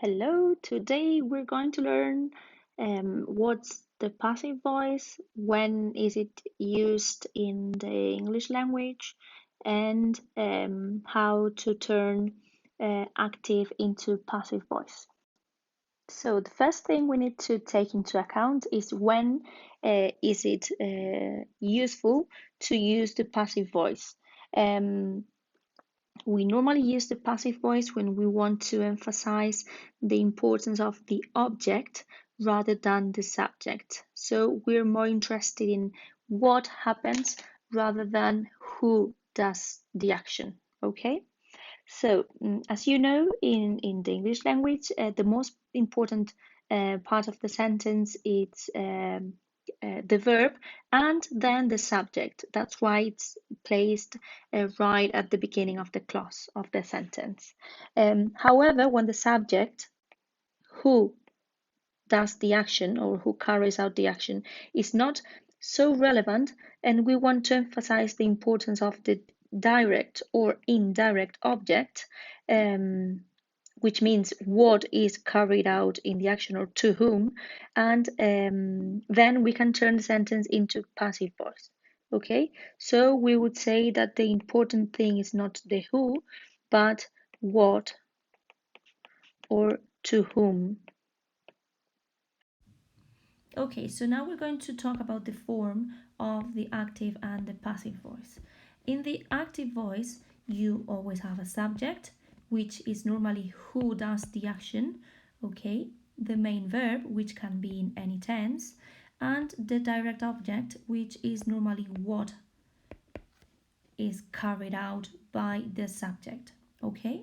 Hello, today we're going to learn what's the passive voice, when is it used in the English language, and how to turn active into passive voice. So the first thing we need to take into account is when is it useful to use the passive voice. Um, we normally use the passive voice when we want to emphasize the importance of the object rather than the subject. So we're more interested in what happens rather than who does the action. Okay? So, as you know, in the English language, the most important part of the sentence is the verb and then the subject. That's why it's placed right at the beginning of the clause of the sentence. However, when the subject, who does the action or who carries out the action, is not so relevant, and we want to emphasize the importance of the direct or indirect object, which means what is carried out in the action or to whom, and then we can turn the sentence into passive voice. Okay, so we would say that the important thing is not the who, but what or to whom. Okay, so now we're going to talk about the form of the active and the passive voice. In the active voice, you always have a subject, which is normally who does the action, okay, the main verb, which can be in any tense, and the direct object, which is normally what is carried out by the subject, okay?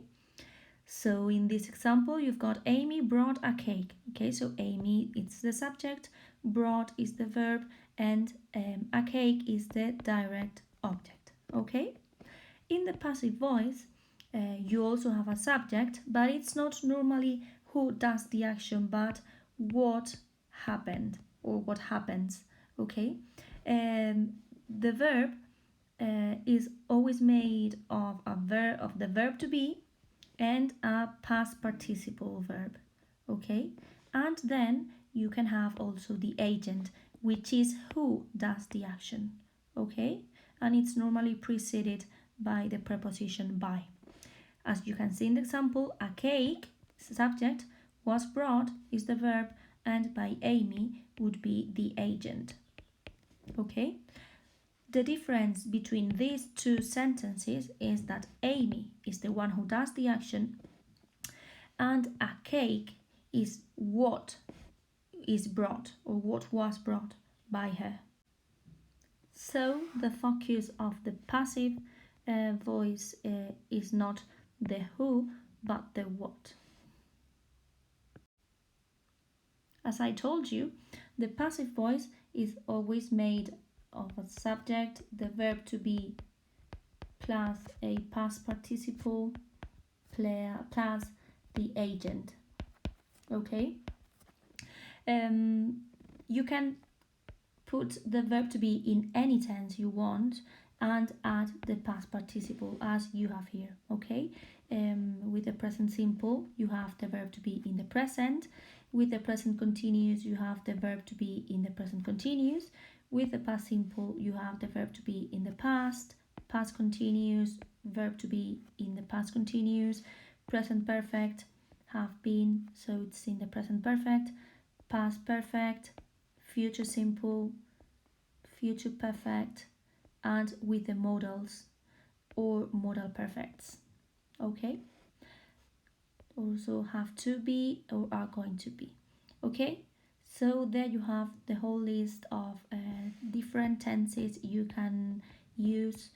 So in this example, you've got Amy brought a cake. Okay, so Amy, it's the subject, brought is the verb, and a cake is the direct object. Okay, in the passive voice, you also have a subject, but it's not normally who does the action, but what happened or what happens. Okay, the verb is always made of the verb to be and a past participle verb. Okay, and then you can have also the agent, which is who does the action. Okay, and it's normally preceded by the preposition by. As you can see in the example, a cake, subject, was brought is the verb, and by Amy would be the agent. Okay, the difference between these two sentences is that Amy is the one who does the action, and a cake is what is brought or what was brought by her. So the focus of the passive voice is not the who but the what. As I told you, the passive voice is always made of a subject, the verb to be, plus a past participle, plus the agent. Okay? You can put the verb to be in any tense you want and add the past participle as you have here. Okay, with the present simple you have the verb to be in the present. With the present continuous you have the verb to be in the present continuous. With the past simple you have the verb to be in the past continuous, verb to be in the past continuous, present perfect, have been, so it's in the present perfect, past perfect, future simple, future perfect, and with the modals or modal perfects. Okay, also have to be or are going to be. Okay, so there you have the whole list of different tenses you can use,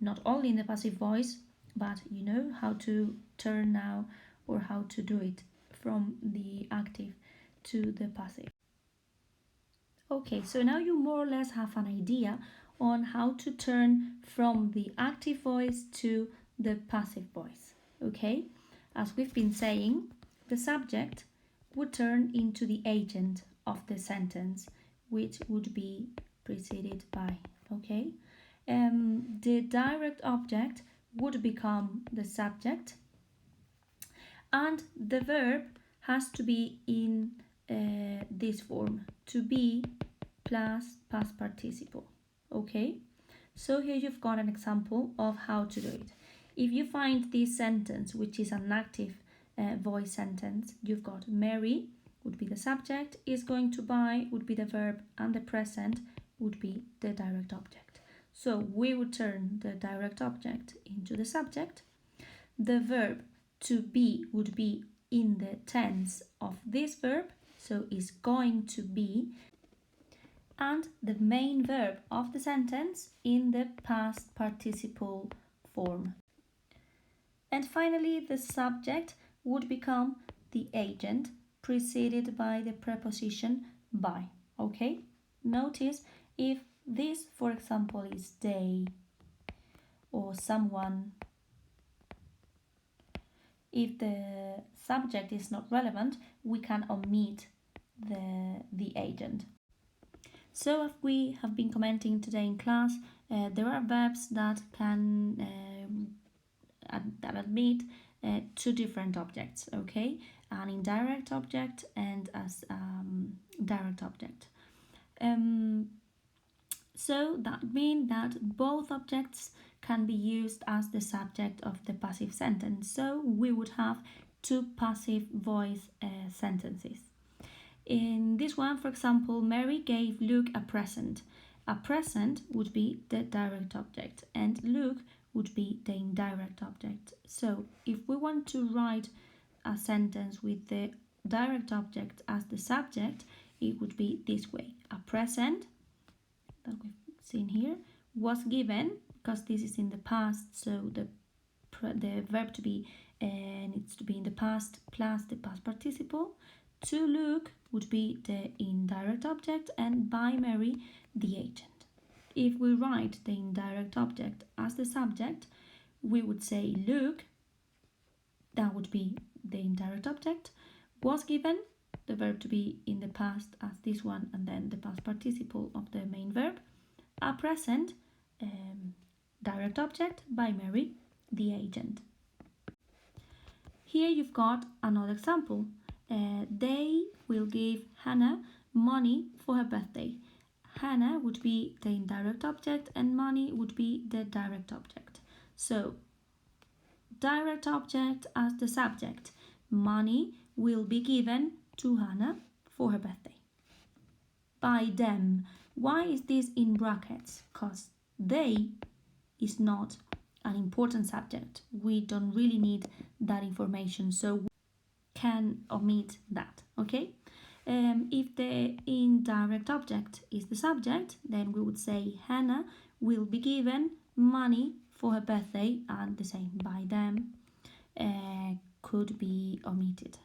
not only in the passive voice, but you know how to turn now or how to do it from the active to the passive. Okay, so now you more or less have an idea on how to turn from the active voice to the passive voice. Okay, as we've been saying, the subject would turn into the agent of the sentence, which would be preceded by. Okay, the direct object would become the subject, And the verb has to be in this form, to be plus past participle. Okay, so here you've got an example of how to do it. If you find this sentence, which is an active voice sentence, you've got Mary would be the subject, is going to buy would be the verb, and the present would be the direct object. So we would turn the direct object into the subject. The verb to be would be in the tense of this verb, so is going to be, and the main verb of the sentence in the past participle form. And finally, the subject would become the agent preceded by the preposition by. Okay? Notice if this, for example, is they or someone, if the subject is not relevant, we can omit the agent. So as we have been commenting today in class, there are verbs that can that admit two different objects, okay? An indirect object and as direct object. So that means that both objects can be used as the subject of the passive sentence. So we would have two passive voice sentences. In this one, for example, Mary gave Luke a present. A present would be the direct object and Luke would be the indirect object. So if we want to write a sentence with the direct object as the subject, it would be this way. A present that we've seen here was given, because this is in the past, so the verb to be needs to be in the past plus the past participle. To Luke would be the indirect object and by Mary the agent. If we write the indirect object as the subject, we would say Luke, that would be the indirect object, was given, the verb to be in the past as this one, and then the past participle of the main verb, a present, direct object by Mary, the agent. Here you've got another example. They will give Hannah money for her birthday. Hannah would be the indirect object and money would be the direct object. So, direct object as the subject. Money will be given to Hannah for her birthday. By them. Why is this in brackets? Because they is not an important subject. We don't really need that information, so we can omit that, okay? If the indirect object is the subject, then we would say Hannah will be given money for her birthday, and the same by them could be omitted.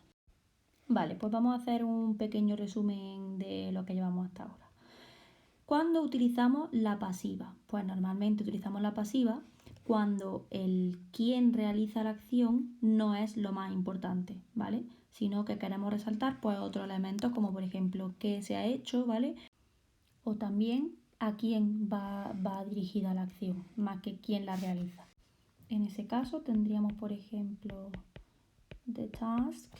Vale, pues vamos a hacer un pequeño resumen de lo que llevamos hasta ahora. ¿Cuándo utilizamos la pasiva? Pues normalmente utilizamos la pasiva cuando el quien realiza la acción no es lo más importante, ¿vale? Sino que queremos resaltar pues otros elementos como por ejemplo qué se ha hecho, ¿vale? O también a quién va dirigida la acción, más que quién la realiza. En ese caso tendríamos por ejemplo the task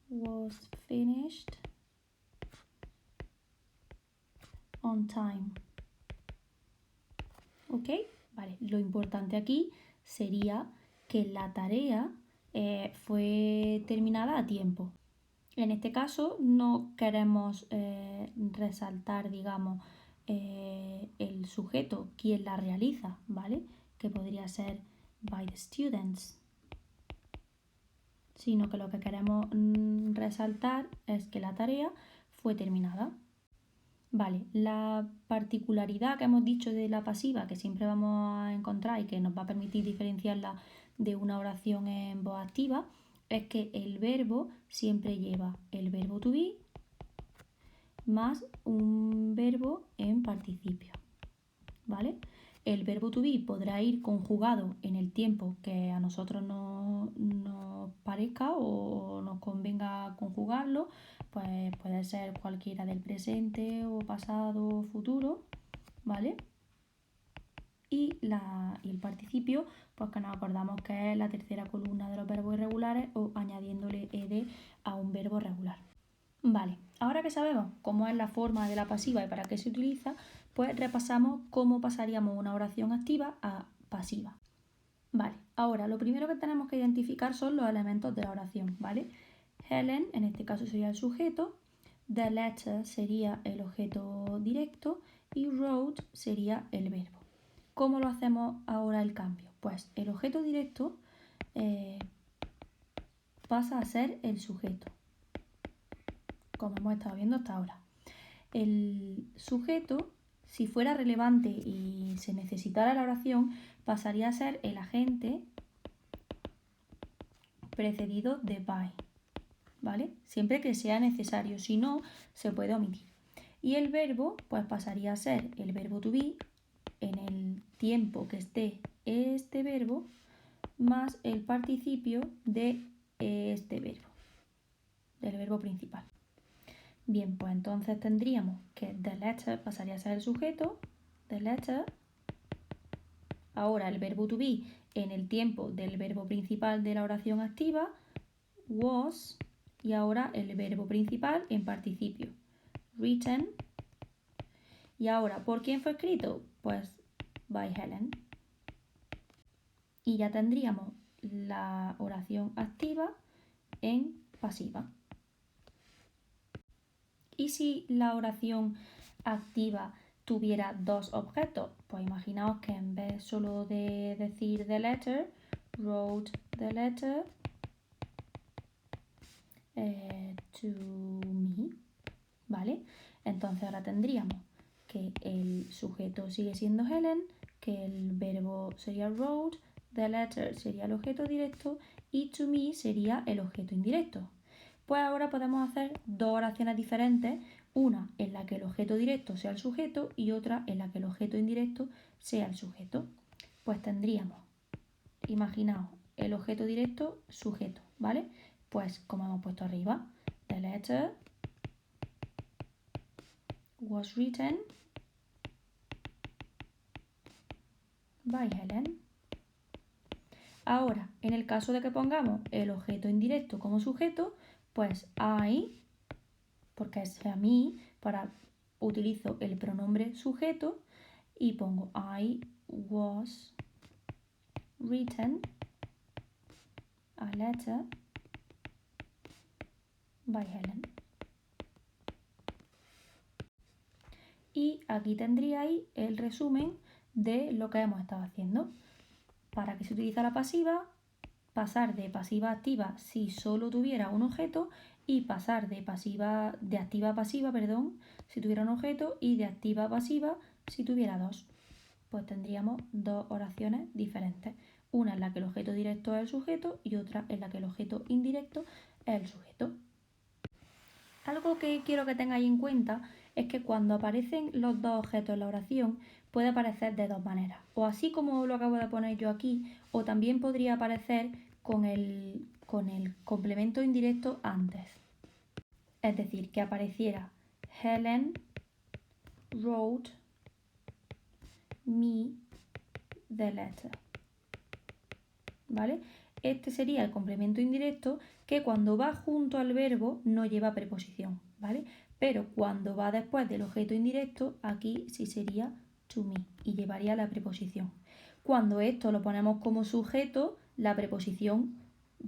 was finished on time. ¿Ok? Vale, lo importante aquí sería que la tarea fue terminada a tiempo. En este caso no queremos resaltar, digamos, el sujeto, quien la realiza, ¿vale? Que podría ser by the students. Sino que lo que queremos resaltar es que la tarea fue terminada. Vale, la particularidad que hemos dicho de la pasiva, que siempre vamos a encontrar y que nos va a permitir diferenciarla de una oración en voz activa, es que el verbo siempre lleva el verbo to be más un verbo en participio, ¿vale? El verbo to be podrá ir conjugado en el tiempo que a nosotros nos parezca o nos convenga conjugarlo, pues puede ser cualquiera del presente o pasado o futuro, ¿vale? y el participio, pues que nos acordamos que es la tercera columna de los verbos irregulares o añadiéndole ed a un verbo regular. Vale, ahora que sabemos cómo es la forma de la pasiva y para qué se utiliza, pues repasamos cómo pasaríamos una oración activa a pasiva. Vale, ahora lo primero que tenemos que identificar son los elementos de la oración, ¿vale? Helen, en este caso sería el sujeto, the letter sería el objeto directo y wrote sería el verbo. ¿Cómo lo hacemos ahora el cambio? Pues el objeto directo pasa a ser el sujeto, como hemos estado viendo hasta ahora. El sujeto, si fuera relevante y se necesitara la oración, pasaría a ser el agente precedido de by, ¿vale? Siempre que sea necesario, si no, se puede omitir. Y el verbo, pues pasaría a ser el verbo to be en el tiempo que esté este verbo más el participio de este verbo, del verbo principal. Bien, pues entonces tendríamos que the letter pasaría a ser el sujeto, the letter. Ahora el verbo to be en el tiempo del verbo principal de la oración activa, was, y ahora el verbo principal en participio, written. Y ahora, ¿por quién fue escrito? Pues by Helen. Y ya tendríamos la oración activa en pasiva. ¿Y si la oración activa tuviera dos objetos? Pues imaginaos que en vez solo de decir the letter, wrote the letter to me, ¿vale? Entonces ahora tendríamos que el sujeto sigue siendo Helen, que el verbo sería wrote, the letter sería el objeto directo y to me sería el objeto indirecto. Pues ahora podemos hacer dos oraciones diferentes, una en la que el objeto directo sea el sujeto y otra en la que el objeto indirecto sea el sujeto. Pues tendríamos, imaginaos, el objeto directo sujeto, ¿vale? Pues como hemos puesto arriba, the letter was written by Helen. Ahora, en el caso de que pongamos el objeto indirecto como sujeto, pues I, porque es a mí, utilizo el pronombre sujeto y pongo I was written a letter by Helen. Y aquí tendríais el resumen de lo que hemos estado haciendo. Para que se utiliza la pasiva, pasar de pasiva a activa si solo tuviera un objeto y pasar de activa a pasiva, si tuviera un objeto y de activa a pasiva si tuviera dos. Pues tendríamos dos oraciones diferentes. Una en la que el objeto directo es el sujeto y otra en la que el objeto indirecto es el sujeto. Algo que quiero que tengáis en cuenta es que cuando aparecen los dos objetos en la oración puede aparecer de dos maneras. O así como lo acabo de poner yo aquí, o también podría aparecer con el complemento indirecto antes. Es decir, que apareciera Helen wrote me the letter. ¿Vale? Este sería el complemento indirecto que cuando va junto al verbo no lleva preposición, ¿vale? Pero cuando va después del objeto indirecto, aquí sí sería to me y llevaría la preposición. Cuando esto lo ponemos como sujeto, la preposición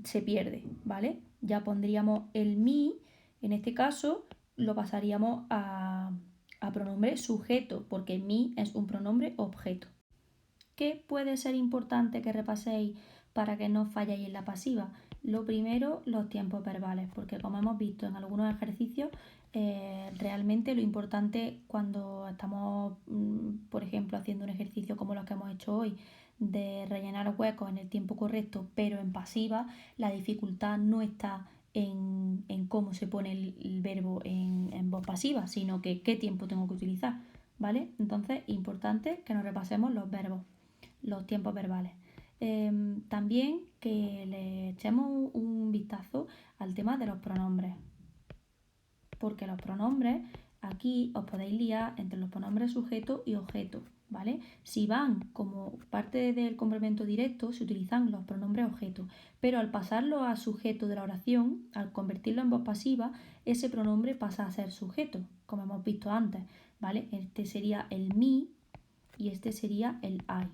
se pierde, ¿vale? Ya pondríamos el me, en este caso lo pasaríamos a pronombre sujeto, porque me es un pronombre objeto. ¿Qué puede ser importante que repaséis para que no falléis en la pasiva? Lo primero, los tiempos verbales, porque como hemos visto en algunos ejercicios, realmente lo importante cuando estamos, por ejemplo, haciendo un ejercicio como los que hemos hecho hoy, de rellenar huecos en el tiempo correcto, pero en pasiva, la dificultad no está en cómo se pone el verbo en voz pasiva, sino que qué tiempo tengo que utilizar, ¿vale? Entonces, importante que nos repasemos los verbos, los tiempos verbales. También que le echemos un vistazo al tema de los pronombres, porque los pronombres aquí os podéis liar entre los pronombres sujeto y objeto, ¿vale? Si van como parte del complemento directo, se utilizan los pronombres objeto, pero al pasarlo a sujeto de la oración, al convertirlo en voz pasiva, ese pronombre pasa a ser sujeto, como hemos visto antes, ¿vale? Este sería el me y este sería el I,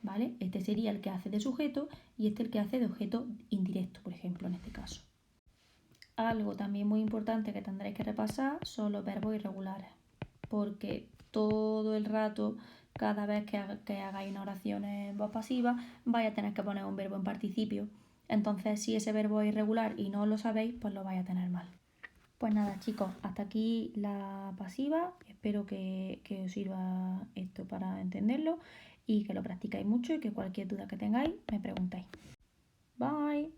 ¿vale? Este sería el que hace de sujeto y este el que hace de objeto indirecto, por ejemplo, en este caso. Algo también muy importante que tendréis que repasar son los verbos irregulares, porque todo el rato, cada vez que hagáis una oración en voz pasiva, vais a tener que poner un verbo en participio. Entonces, si ese verbo es irregular y no lo sabéis, pues lo vais a tener mal. Pues nada, chicos, hasta aquí la pasiva. Espero que os sirva esto para entenderlo y que lo practicáis mucho y que cualquier duda que tengáis me preguntéis. Bye.